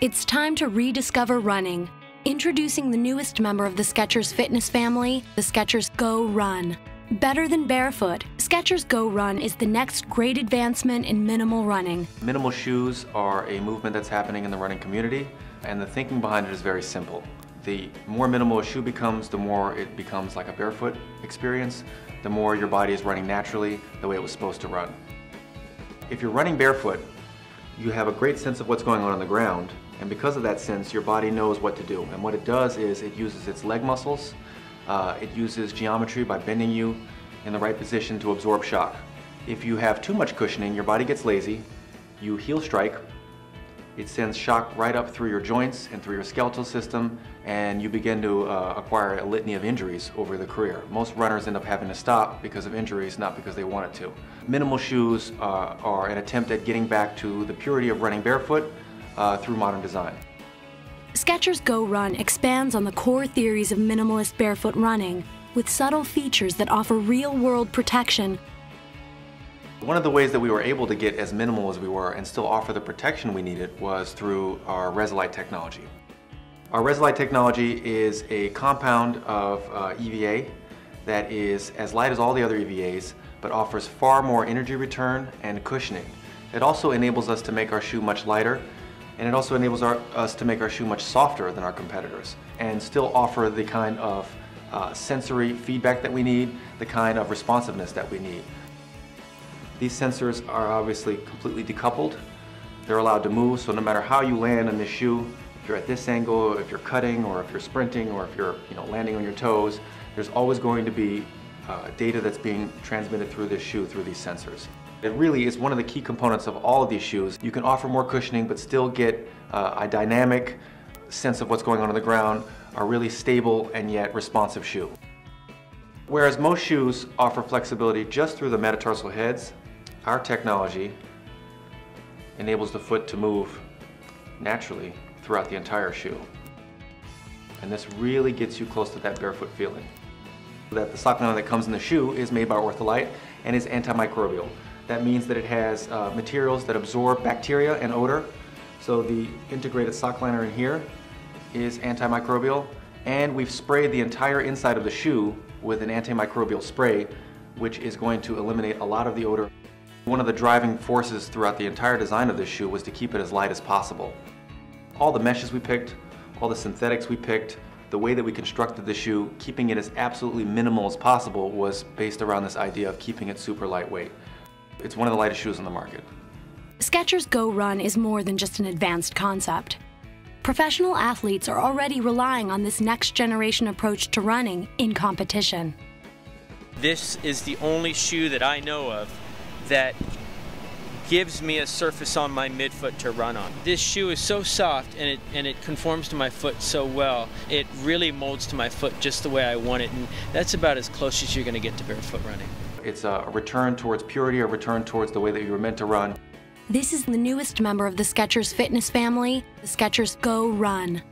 It's time to rediscover running. Introducing the newest member of the Skechers fitness family, the Skechers GOrun. Better than barefoot, Skechers GOrun is the next great advancement in minimal running. Minimal shoes are a movement that's happening in the running community, and the thinking behind it is very simple. The more minimal a shoe becomes, the more it becomes like a barefoot experience, the more your body is running naturally the way it was supposed to run. If you're running barefoot, you have a great sense of what's going on the ground, and because of that sense, your body knows what to do. And what it does is it uses its leg muscles, it uses geometry by bending you in the right position to absorb shock. If you have too much cushioning, your body gets lazy, you heel strike, it sends shock right up through your joints and through your skeletal system, and you begin to acquire a litany of injuries over the career. Most runners end up having to stop because of injuries, not because they wanted to. Minimal shoes are an attempt at getting back to the purity of running barefoot through modern design. Skechers GOrun expands on the core theories of minimalist barefoot running with subtle features that offer real-world protection. One of the ways that we were able to get as minimal as we were and still offer the protection we needed was through our Resilite technology. Our Resilite technology is a compound of EVA that is as light as all the other EVAs, but offers far more energy return and cushioning. It also enables us to make our shoe much lighter, and it also enables us to make our shoe much softer than our competitors and still offer the kind of sensory feedback that we need, the kind of responsiveness that we need. These sensors are obviously completely decoupled. They're allowed to move, so no matter how you land on this shoe, if you're at this angle, if you're cutting, or if you're sprinting, or if you're landing on your toes, there's always going to be data that's being transmitted through this shoe through these sensors. It really is one of the key components of all of these shoes. You can offer more cushioning but still get a dynamic sense of what's going on the ground, a really stable and yet responsive shoe. Whereas most shoes offer flexibility just through the metatarsal heads, our technology enables the foot to move naturally throughout the entire shoe. And this really gets you close to that barefoot feeling. That the sock liner that comes in the shoe is made by Ortholite and is antimicrobial. That means that it has materials that absorb bacteria and odor. So the integrated sock liner in here is antimicrobial, and we've sprayed the entire inside of the shoe with an antimicrobial spray, which is going to eliminate a lot of the odor. One of the driving forces throughout the entire design of this shoe was to keep it as light as possible. All the meshes we picked, all the synthetics we picked, the way that we constructed the shoe, keeping it as absolutely minimal as possible, was based around this idea of keeping it super lightweight. It's one of the lightest shoes on the market. Skechers GOrun is more than just an advanced concept. Professional athletes are already relying on this next generation approach to running in competition. This is the only shoe that I know of that gives me a surface on my midfoot to run on. This shoe is so soft and it conforms to my foot so well. It really molds to my foot just the way I want it, and that's about as close as you're going to get to barefoot running. It's a return towards purity, a return towards the way that you were meant to run. This is the newest member of the Skechers fitness family, the Skechers GOrun.